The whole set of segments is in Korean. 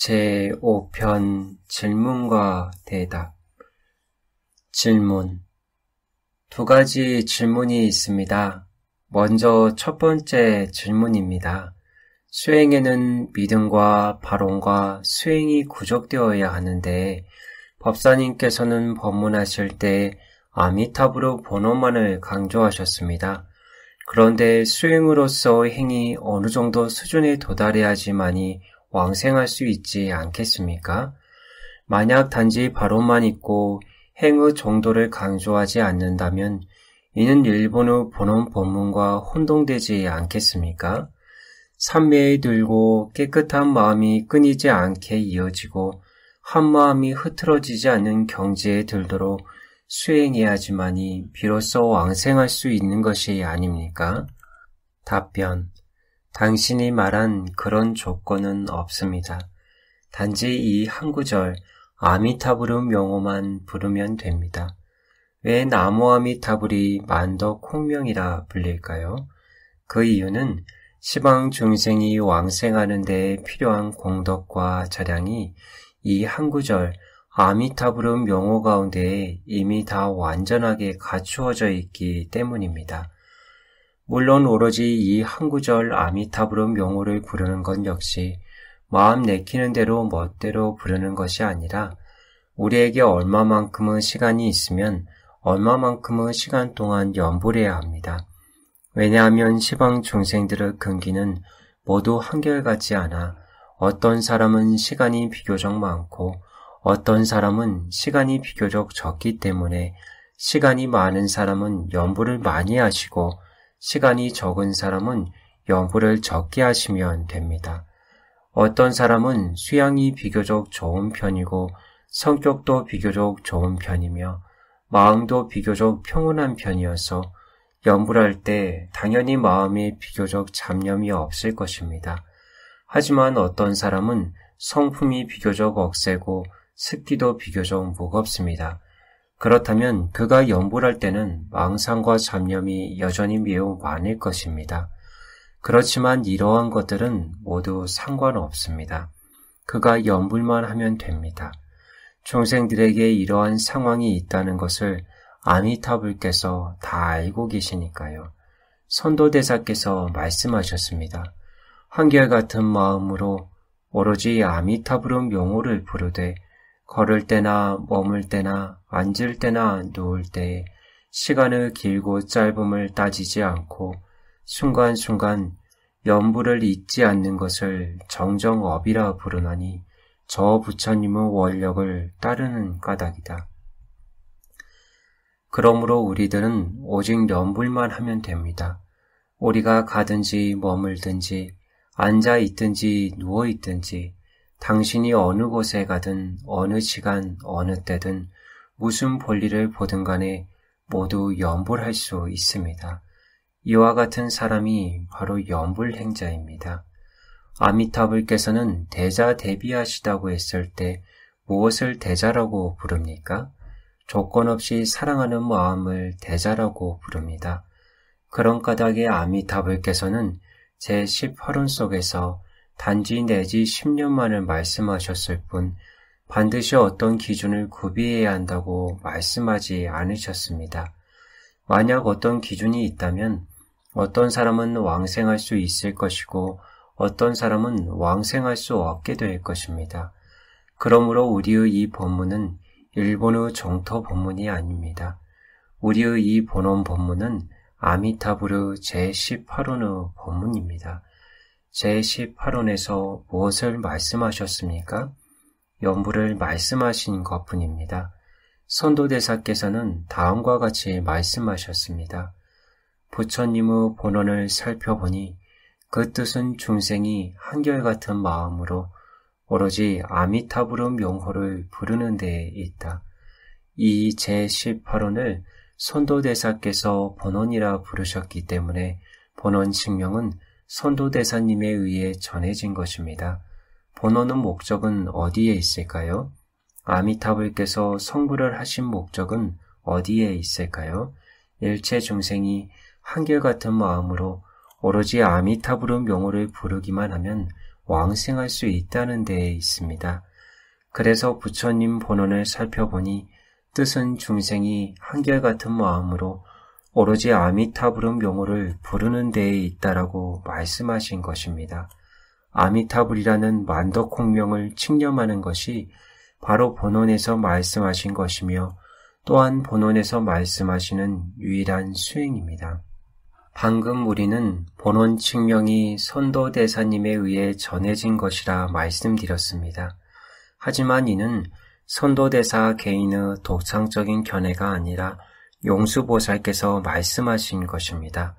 제5편 질문과 대답. 질문. 두 가지 질문이 있습니다. 먼저 첫 번째 질문입니다. 수행에는 믿음과 발언과 수행이 구족되어야 하는데 법사님께서는 법문하실 때 아미타불루 본원만을 강조하셨습니다. 그런데 수행으로서 행이 어느 정도 수준에 도달해야지만이 왕생할 수 있지 않겠습니까? 만약 단지 발언만 있고 행의 정도를 강조하지 않는다면 이는 일본의 본원 법문과 혼동되지 않겠습니까? 삼매에 들고 깨끗한 마음이 끊이지 않게 이어지고 한 마음이 흐트러지지 않는 경지에 들도록 수행해야지만이 비로소 왕생할 수 있는 것이 아닙니까? 답변. 당신이 말한 그런 조건은 없습니다. 단지 이 한 구절 아미타불루 명호만 부르면 됩니다. 왜 나무 아미타불이 만덕 홍명이라 불릴까요? 그 이유는 시방 중생이 왕생하는 데 필요한 공덕과 자량이 이 한 구절 아미타불루 명호 가운데에 이미 다 완전하게 갖추어져 있기 때문입니다. 물론 오로지 이 한 구절 아미타불루 명호를 부르는 것 역시 마음 내키는 대로 멋대로 부르는 것이 아니라 우리에게 얼마만큼의 시간이 있으면 얼마만큼의 시간 동안 연불해야 합니다. 왜냐하면 시방 중생들의 근기는 모두 한결같지 않아 어떤 사람은 시간이 비교적 많고 어떤 사람은 시간이 비교적 적기 때문에 시간이 많은 사람은 연불을 많이 하시고 시간이 적은 사람은 연불을 적게 하시면 됩니다. 어떤 사람은 수양이 비교적 좋은 편이고 성격도 비교적 좋은 편이며 마음도 비교적 평온한 편이어서 연불할 때 당연히 마음에 비교적 잡념이 없을 것입니다. 하지만 어떤 사람은 성품이 비교적 억세고 습기도 비교적 무겁습니다. 그렇다면 그가 연불할 때는 망상과 잡념이 여전히 매우 많을 것입니다. 그렇지만 이러한 것들은 모두 상관없습니다. 그가 연불만 하면 됩니다. 중생들에게 이러한 상황이 있다는 것을 아미타불께서 다 알고 계시니까요. 선도대사께서 말씀하셨습니다. 한결같은 마음으로 오로지 아미타불루 명호를 부르되 걸을 때나 머물 때나 앉을 때나 누울 때에 시간을 길고 짧음을 따지지 않고 순간순간 연불을 잊지 않는 것을 정정업이라 부르나니 저 부처님의 원력을 따르는 까닭이다. 그러므로 우리들은 오직 연불만 하면 됩니다. 우리가 가든지 머물든지 앉아 있든지 누워 있든지 당신이 어느 곳에 가든 어느 시간 어느 때든 무슨 볼일을 보든 간에 모두 연불할 수 있습니다. 이와 같은 사람이 바로 연불행자입니다. 아미타불께서는 대자 대비하시다고 했을 때 무엇을 대자라고 부릅니까? 조건 없이 사랑하는 마음을 대자라고 부릅니다. 그런 까닭에 아미타불께서는 제18원 속에서 단지 내지 10년만을 말씀하셨을 뿐 반드시 어떤 기준을 구비해야 한다고 말씀하지 않으셨습니다. 만약 어떤 기준이 있다면 어떤 사람은 왕생할 수 있을 것이고 어떤 사람은 왕생할 수 없게 될 것입니다. 그러므로 우리의 이 법문은 일본의 정토 법문이 아닙니다. 우리의 이 본원 법문은 아미타불루 제18원의 법문입니다. 제18원에서 무엇을 말씀하셨습니까? 연불을 말씀하신 것뿐입니다. 선도대사께서는 다음과 같이 말씀하셨습니다. 부처님의 본원을 살펴보니 그 뜻은 중생이 한결같은 마음으로 오로지 아미타불루 명호를 부르는 데에 있다. 이 제18원을 선도대사께서 본원이라 부르셨기 때문에 본원 칭명은 선도대사님에 의해 전해진 것입니다. 본원의 목적은 어디에 있을까요? 아미타불께서 성불을 하신 목적은 어디에 있을까요? 일체 중생이 한결같은 마음으로 오로지 아미타불루 명호를 부르기만 하면 왕생할 수 있다는 데에 있습니다. 그래서 부처님 본원을 살펴보니 뜻은 중생이 한결같은 마음으로 오로지 아미타불의 명호를 부르는 데에 있다라고 말씀하신 것입니다. 아미타불이라는 만덕홍명을 칭념하는 것이 바로 본원에서 말씀하신 것이며 또한 본원에서 말씀하시는 유일한 수행입니다. 방금 우리는 본원 칭명이 선도대사님에 의해 전해진 것이라 말씀드렸습니다. 하지만 이는 선도대사 개인의 독창적인 견해가 아니라 용수보살께서 말씀하신 것입니다.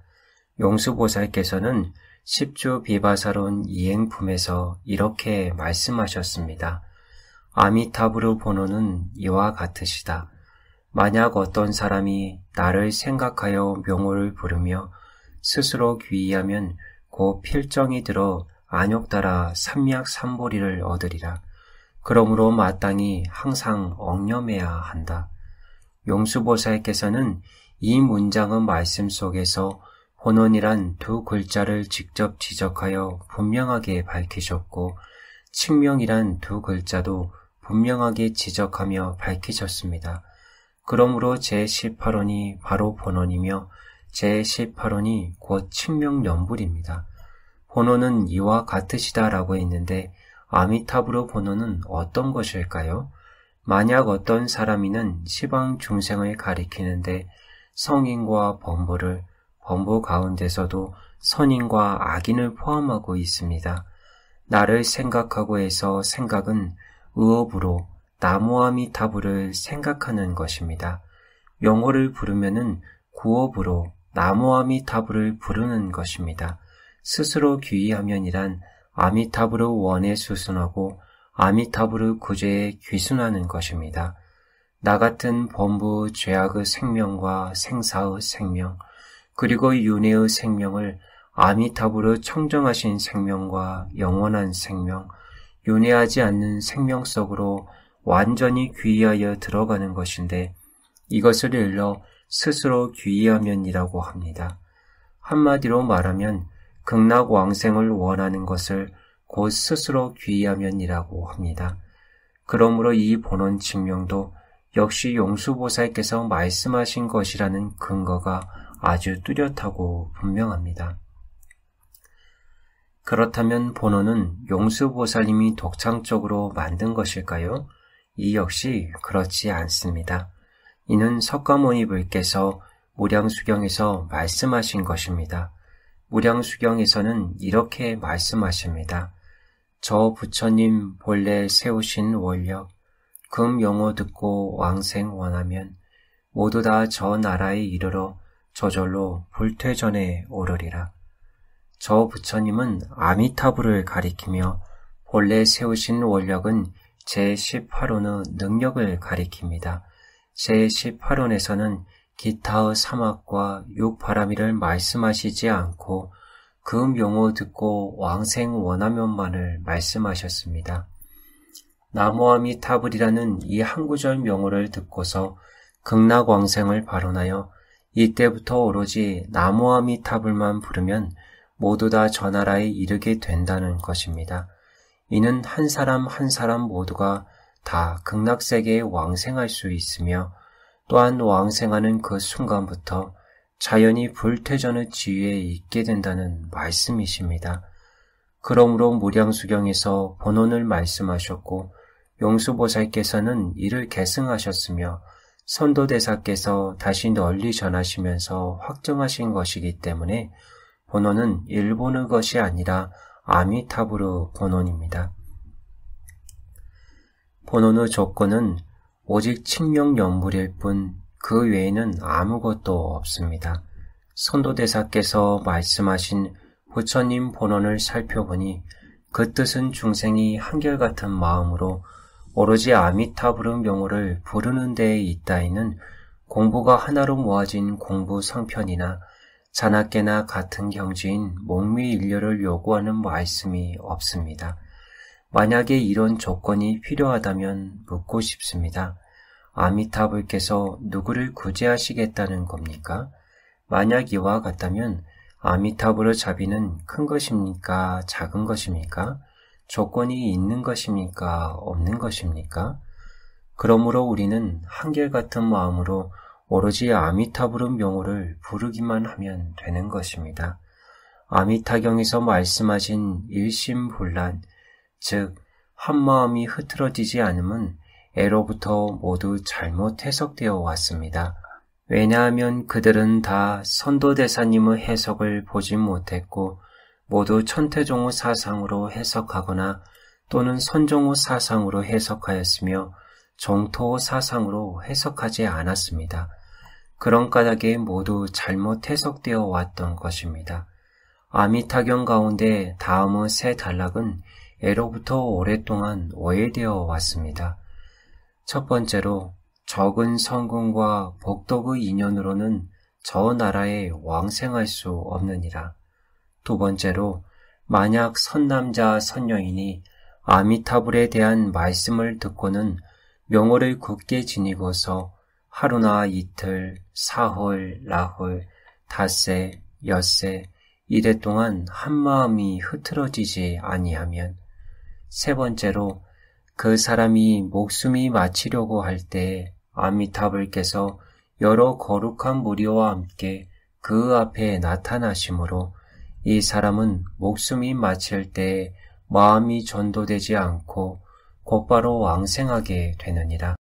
용수보살께서는 십주 비바사론 이행품에서 이렇게 말씀하셨습니다. 아미타불의 본원은 이와 같으시다. 만약 어떤 사람이 나를 생각하여 명호를 부르며 스스로 귀의하면 곧 필정이 들어 안욕따라 삼약삼보리를 얻으리라. 그러므로 마땅히 항상 억념해야 한다. 용수보살께서는 이 문장의 말씀 속에서 본원이란 두 글자를 직접 지적하여 분명하게 밝히셨고 칭명이란 두 글자도 분명하게 지적하며 밝히셨습니다. 그러므로 제18원이 바로 본원이며 제18원이 곧 칭명연불입니다. 본원은 이와 같으시다라고 했는데 아미타불의 본원은 어떤 것일까요? 만약 어떤 사람이는 시방 중생을 가리키는데 성인과 범보를 범보 가운데서도 선인과 악인을 포함하고 있습니다. 나를 생각하고 해서 생각은 의업으로 나무아미타불을 생각하는 것입니다. 명호를 부르면은 구업으로 나무아미타불을 부르는 것입니다. 스스로 귀의하면이란 아미타불의 원에 수순하고 아미타불의 구제에 귀순하는 것입니다. 나 같은 범부 죄악의 생명과 생사의 생명, 그리고 윤회의 생명을 아미타불의 청정하신 생명과 영원한 생명, 윤회하지 않는 생명 속으로 완전히 귀의하여 들어가는 것인데 이것을 일러 스스로 귀의하면이라고 합니다. 한마디로 말하면 극락왕생을 원하는 것을 곧 스스로 귀의하면이라고 합니다. 그러므로 이 본원 칭명도 역시 용수보살께서 말씀하신 것이라는 근거가 아주 뚜렷하고 분명합니다. 그렇다면 본원은 용수보살님이 독창적으로 만든 것일까요? 이 역시 그렇지 않습니다. 이는 석가모니불께서 무량수경에서 말씀하신 것입니다. 무량수경에서는 이렇게 말씀하십니다. 저 부처님 본래 세우신 원력, 금용어 듣고 왕생 원하면 모두 다 저 나라에 이르러 저절로 불퇴전에 오르리라. 저 부처님은 아미타불을 가리키며 본래 세우신 원력은 제18원의 능력을 가리킵니다. 제18원에서는 기타의 사막과 육바라미를 말씀하시지 않고 그 명호 듣고 왕생 원하면만을 말씀하셨습니다. 나무아미타불이라는 이 한 구절 명호를 듣고서 극락왕생을 발언하여 이때부터 오로지 나무아미타불만 부르면 모두 다 저 나라에 이르게 된다는 것입니다. 이는 한 사람 한 사람 모두가 다 극락세계에 왕생할 수 있으며 또한 왕생하는 그 순간부터 자연히 불퇴전의 지위에 있게 된다는 말씀이십니다. 그러므로 무량수경에서 본원을 말씀하셨고 용수보살께서는 이를 계승하셨으며 선도대사께서 다시 널리 전하시면서 확정하신 것이기 때문에 본원은 일본의 것이 아니라 아미타불의 본원입니다. 본원의 조건은 오직 칭명연불일 뿐 그 외에는 아무것도 없습니다. 선도대사께서 말씀하신 부처님 본원을 살펴보니 그 뜻은 중생이 한결같은 마음으로 오로지 아미타불의 명호를 부르는 데에 있다에는 공부가 하나로 모아진 공부 성편이나 자나깨나 같은 경지인 목미일료를 요구하는 말씀이 없습니다. 만약에 이런 조건이 필요하다면 묻고 싶습니다. 아미타불께서 누구를 구제하시겠다는 겁니까? 만약 이와 같다면 아미타불의 자비는 큰 것입니까? 작은 것입니까? 조건이 있는 것입니까? 없는 것입니까? 그러므로 우리는 한결같은 마음으로 오로지 아미타불의 명호를 부르기만 하면 되는 것입니다. 아미타경에서 말씀하신 일심불란, 즉 한마음이 흐트러지지 않음은 애로부터 모두 잘못 해석되어 왔습니다. 왜냐하면 그들은 다 선도대사님의 해석을 보지 못했고 모두 천태종의 사상으로 해석하거나 또는 선종의 사상으로 해석하였으며 정토의 사상으로 해석하지 않았습니다. 그런 까닭에 모두 잘못 해석되어 왔던 것입니다. 아미타경 가운데 다음의 세 단락은 애로부터 오랫동안 오해되어 왔습니다. 첫 번째로 적은 성군과 복덕의 인연으로는 저 나라에 왕생할 수 없느니라. 두 번째로 만약 선남자 선여인이 아미타불에 대한 말씀을 듣고는 명호를 굳게 지니고서 하루나 이틀, 사흘, 나흘, 닷새, 엿새 이래 동안 한마음이 흐트러지지 아니하면, 세 번째로 그 사람이 목숨이 마치려고 할 때 아미타불께서 여러 거룩한 무리와 함께 그 앞에 나타나심으로 이 사람은 목숨이 마칠 때 마음이 전도되지 않고 곧바로 왕생하게 되느니라.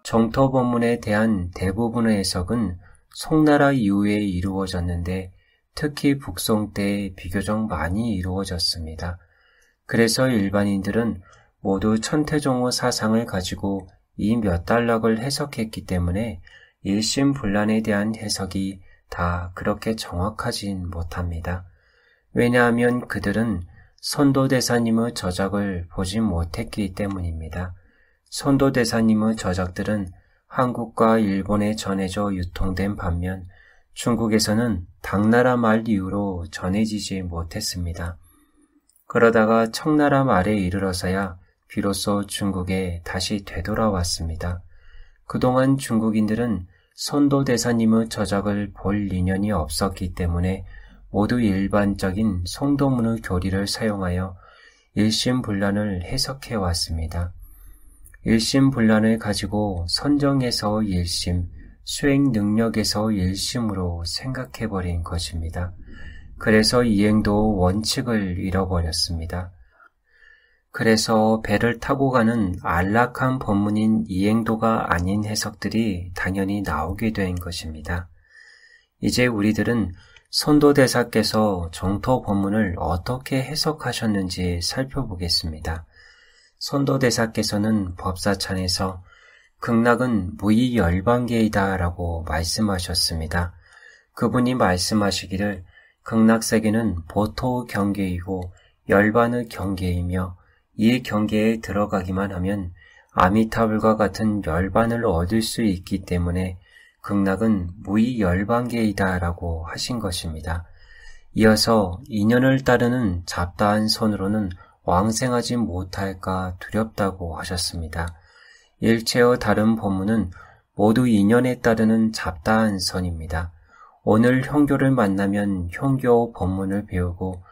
정토 본문에 대한 대부분의 해석은 송나라 이후에 이루어졌는데 특히 북송 때 비교적 많이 이루어졌습니다. 그래서 일반인들은 모두 천태종의 사상을 가지고 이 몇 단락을 해석했기 때문에 일심불란에 대한 해석이 다 그렇게 정확하진 못합니다. 왜냐하면 그들은 선도대사님의 저작을 보지 못했기 때문입니다. 선도대사님의 저작들은 한국과 일본에 전해져 유통된 반면 중국에서는 당나라 말 이후로 전해지지 못했습니다. 그러다가 청나라 말에 이르러서야 비로소 중국에 다시 되돌아왔습니다. 그동안 중국인들은 선도대사님의 저작을 볼 인연이 없었기 때문에 모두 일반적인 송도문의 교리를 사용하여 일심불란을 해석해 왔습니다. 일심불란을 가지고 선정에서 일심, 수행 능력에서 일심으로 생각해버린 것입니다. 그래서 이행도 원칙을 잃어버렸습니다. 그래서 배를 타고 가는 안락한 법문인 이행도가 아닌 해석들이 당연히 나오게 된 것입니다. 이제 우리들은 선도대사께서 정토 법문을 어떻게 해석하셨는지 살펴보겠습니다. 선도대사께서는 법사찬에서 극락은 무의열반계이다 라고 말씀하셨습니다. 그분이 말씀하시기를 극락세계는 보토의 경계이고 열반의 경계이며 이 경계에 들어가기만 하면 아미타불과 같은 열반을 얻을 수 있기 때문에 극락은 무의열반계이다 라고 하신 것입니다. 이어서 인연을 따르는 잡다한 선으로는 왕생하지 못할까 두렵다고 하셨습니다. 일체의 다른 법문은 모두 인연에 따르는 잡다한 선입니다. 오늘 형교를 만나면 형교 법문을 배우고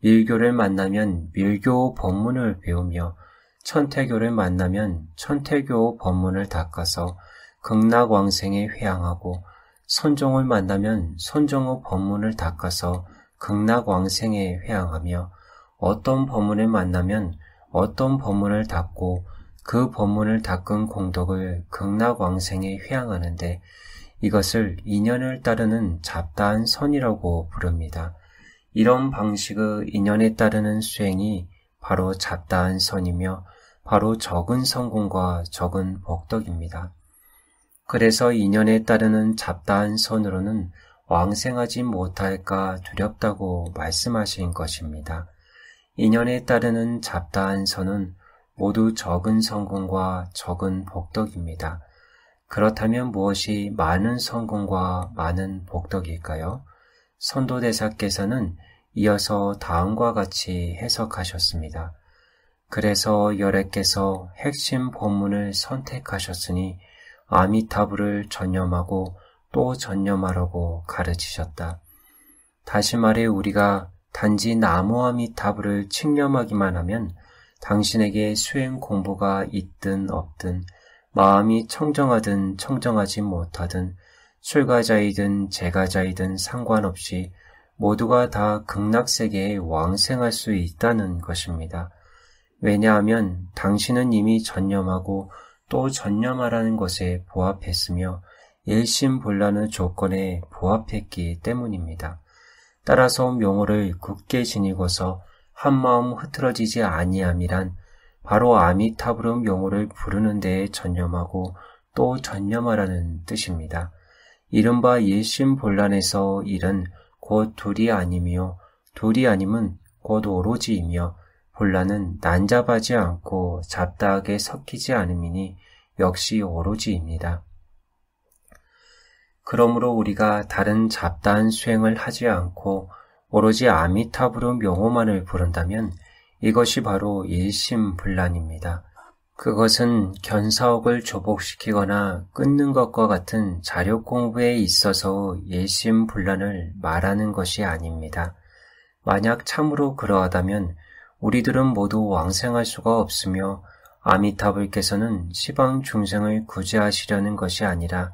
밀교를 만나면 밀교 법문을 배우며 천태교를 만나면 천태교 법문을 닦아서 극락왕생에 회항하고 선종을 만나면 선종의 법문을 닦아서 극락왕생에 회항하며 어떤 법문을 만나면 어떤 법문을 닦고 그 법문을 닦은 공덕을 극락왕생에 회항하는데 이것을 인연을 따르는 잡다한 선이라고 부릅니다. 이런 방식의 인연에 따르는 수행이 바로 잡다한 선이며 바로 적은 성공과 적은 복덕입니다. 그래서 인연에 따르는 잡다한 선으로는 왕생하지 못할까 두렵다고 말씀하신 것입니다. 인연에 따르는 잡다한 선은 모두 적은 성공과 적은 복덕입니다. 그렇다면 무엇이 많은 성공과 많은 복덕일까요? 선도대사께서는 이어서 다음과 같이 해석하셨습니다. 그래서 열애께서 핵심 법문을 선택하셨으니 아미타불을 전념하고 또 전념하라고 가르치셨다. 다시 말해 우리가 단지 나무아미타불을 칭념하기만 하면 당신에게 수행 공부가 있든 없든 마음이 청정하든 청정하지 못하든 출가자이든 재가자이든 상관없이 모두가 다 극락세계에 왕생할 수 있다는 것입니다. 왜냐하면 당신은 이미 전념하고 또 전념하라는 것에 부합했으며 일심본란의 조건에 부합했기 때문입니다. 따라서 명호를 굳게 지니고서 한마음 흐트러지지 아니함이란 바로 아미타불의 명호를 부르는 데에 전념하고 또 전념하라는 뜻입니다. 이른바 일심본란에서 일은 곧 둘이 아니며 둘이 아님은 곧 오로지이며 본란은 난잡하지 않고 잡다하게 섞이지 않음이니 역시 오로지입니다. 그러므로 우리가 다른 잡다한 수행을 하지 않고 오로지 아미타불의 명호만을 부른다면 이것이 바로 일심불란입니다. 그것은 견사옥을 조복시키거나 끊는 것과 같은 자력 공부에 있어서 일심불란을 말하는 것이 아닙니다. 만약 참으로 그러하다면 우리들은 모두 왕생할 수가 없으며 아미타불께서는 시방 중생을 구제하시려는 것이 아니라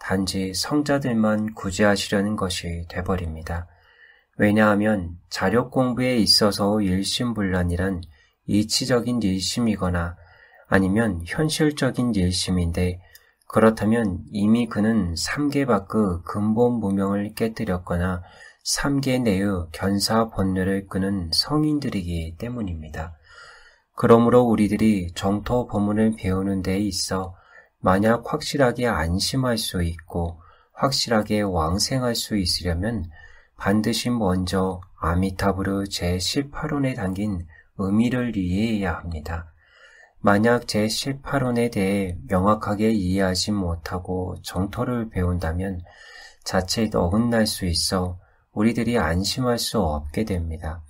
단지 성자들만 구제하시려는 것이 돼버립니다. 왜냐하면 자력 공부에 있어서 일심불란이란 이치적인 일심이거나 아니면 현실적인 일심인데 그렇다면 이미 그는 3계 밖의 근본 무명을 깨뜨렸거나 3계 내의 견사 번뇌를 끄는 성인들이기 때문입니다. 그러므로 우리들이 정토 법문을 배우는 데 있어 만약 확실하게 안심할 수 있고 확실하게 왕생할 수 있으려면 반드시 먼저 아미타불의 제18혼에 담긴 의미를 이해해야 합니다. 만약 제18혼에 대해 명확하게 이해하지 못하고 정토를 배운다면 자칫 어긋날 수 있어 우리들이 안심할 수 없게 됩니다.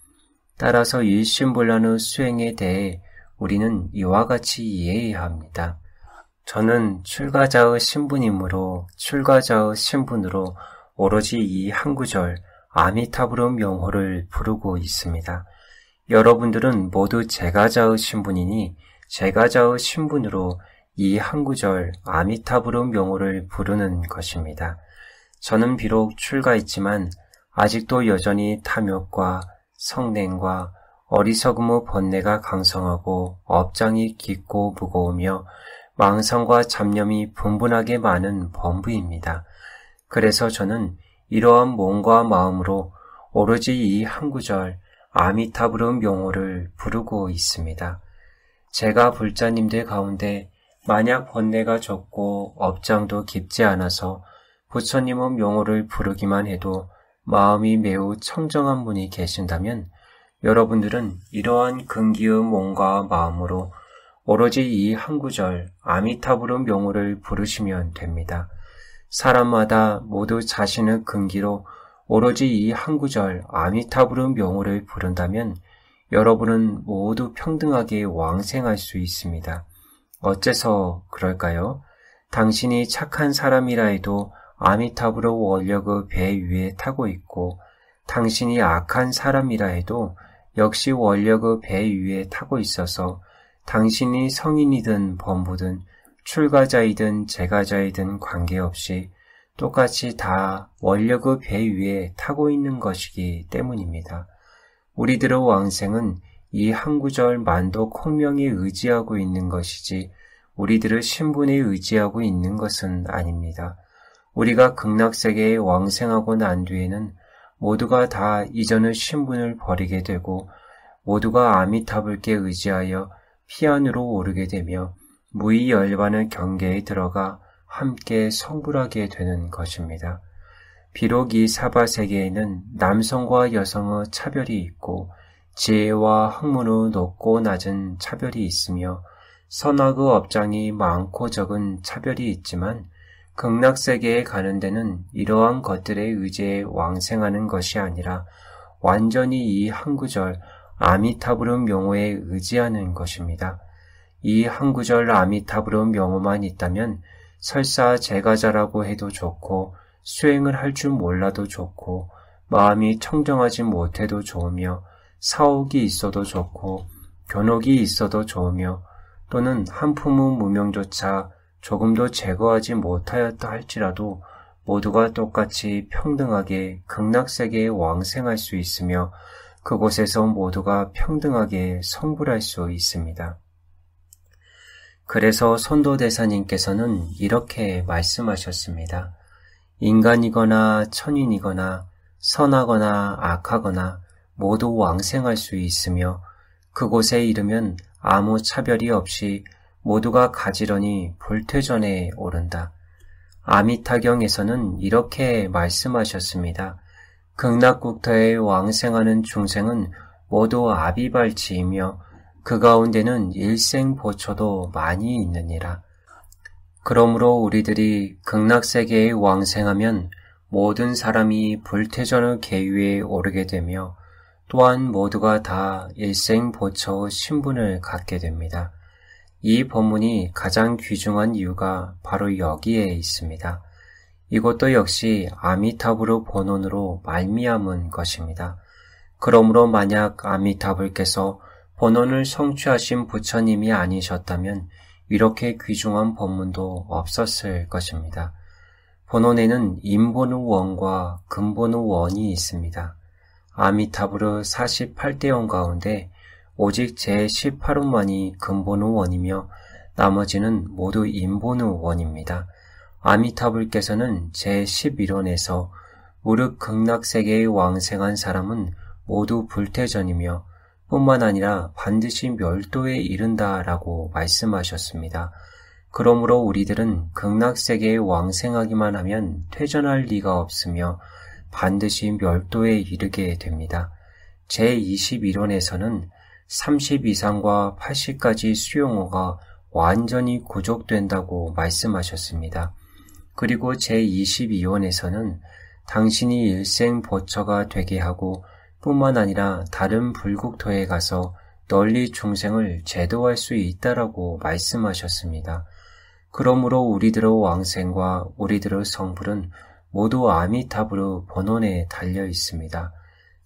따라서 일심본란의 수행에 대해 우리는 이와 같이 이해해야 합니다. 저는 출가자의 신분이므로 출가자의 신분으로 오로지 이 한 구절 아미타불의 명호를 부르고 있습니다. 여러분들은 모두 재가자의 신분이니 재가자의 신분으로 이 한 구절 아미타불의 명호를 부르는 것입니다. 저는 비록 출가했지만 아직도 여전히 탐욕과 성냉과 어리석음의 번뇌가 강성하고 업장이 깊고 무거우며 망상과 잡념이 분분하게 많은 범부입니다. 그래서 저는 이러한 몸과 마음으로 오로지 이 한 구절 아미타불의 명호를 부르고 있습니다. 제가 불자님들 가운데 만약 번뇌가 적고 업장도 깊지 않아서 부처님의 명호를 부르기만 해도 마음이 매우 청정한 분이 계신다면 여러분들은 이러한 근기의 몸과 마음으로 오로지 이 한 구절 아미타불의 명호를 부르시면 됩니다. 사람마다 모두 자신의 근기로 오로지 이 한 구절 아미타불의 명호를 부른다면 여러분은 모두 평등하게 왕생할 수 있습니다. 어째서 그럴까요? 당신이 착한 사람이라 해도 아미타불의 원력의 배 위에 타고 있고 당신이 악한 사람이라 해도 역시 원력의 배 위에 타고 있어서 당신이 성인이든 범부든 출가자이든 재가자이든 관계없이 똑같이 다 원력의 배 위에 타고 있는 것이기 때문입니다. 우리들의 왕생은 이 한 구절 만도 콩명에 의지하고 있는 것이지 우리들의 신분에 의지하고 있는 것은 아닙니다. 우리가 극락세계에 왕생하고 난 뒤에는 모두가 다 이전의 신분을 버리게 되고 모두가 아미타불께 의지하여 피안으로 오르게 되며 무의열반의 경계에 들어가 함께 성불하게 되는 것입니다. 비록 이 사바세계에는 남성과 여성의 차별이 있고 지혜와 학문의 높고 낮은 차별이 있으며 선악의 업장이 많고 적은 차별이 있지만 극락세계에 가는 데는 이러한 것들에 의지해 왕생하는 것이 아니라 완전히 이 한 구절 아미타불의 명호에 의지하는 것입니다. 이 한 구절 아미타불의 명호만 있다면 설사 재가자라고 해도 좋고 수행을 할 줄 몰라도 좋고 마음이 청정하지 못해도 좋으며 사옥이 있어도 좋고 견옥이 있어도 좋으며 또는 한 품의 무명조차 조금도 제거하지 못하였다 할지라도 모두가 똑같이 평등하게 극락세계에 왕생할 수 있으며 그곳에서 모두가 평등하게 성불할 수 있습니다. 그래서 선도대사님께서는 이렇게 말씀하셨습니다. 인간이거나 천인이거나 선하거나 악하거나 모두 왕생할 수 있으며 그곳에 이르면 아무 차별이 없이 모두가 가지런히 불퇴전에 오른다. 아미타경에서는 이렇게 말씀하셨습니다. 극락국토에 왕생하는 중생은 모두 아비발치이며 그 가운데는 일생보초도 많이 있느니라. 그러므로 우리들이 극락세계에 왕생하면 모든 사람이 불퇴전의 계위에 오르게 되며 또한 모두가 다 일생보초 신분을 갖게 됩니다. 이 본문이 가장 귀중한 이유가 바로 여기에 있습니다. 이것도 역시 아미타불의 본원으로 말미암은 것입니다. 그러므로 만약 아미타불께서 본원을 성취하신 부처님이 아니셨다면 이렇게 귀중한 본문도 없었을 것입니다. 본원에는 인본의 원과 근본의 원이 있습니다. 아미타불의 48대원 가운데 오직 제18원만이 근본의 원이며 나머지는 모두 인본의 원입니다. 아미타불께서는 제11원에서 무릇 극락세계에 왕생한 사람은 모두 불퇴전이며 뿐만 아니라 반드시 멸도에 이른다라고 말씀하셨습니다. 그러므로 우리들은 극락세계에 왕생하기만 하면 퇴전할 리가 없으며 반드시 멸도에 이르게 됩니다. 제21원에서는 30 이상과 80까지 수용호가 완전히 구족된다고 말씀하셨습니다. 그리고 제22원에서는 당신이 일생 보처가 되게 하고 뿐만 아니라 다른 불국토에 가서 널리 중생을 제도할 수 있다라고 말씀하셨습니다. 그러므로 우리들의 왕생과 우리들의 성불은 모두 아미타불의 본원에 달려 있습니다.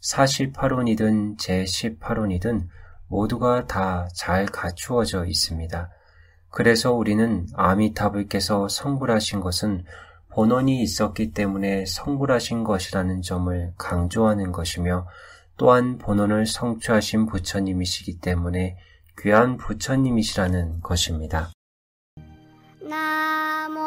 48원이든 제18원이든 모두가 다 잘 갖추어져 있습니다. 그래서 우리는 아미타불께서 성불하신 것은 본원이 있었기 때문에 성불하신 것이라는 점을 강조하는 것이며 또한 본원을 성취하신 부처님이시기 때문에 귀한 부처님이시라는 것입니다. 나모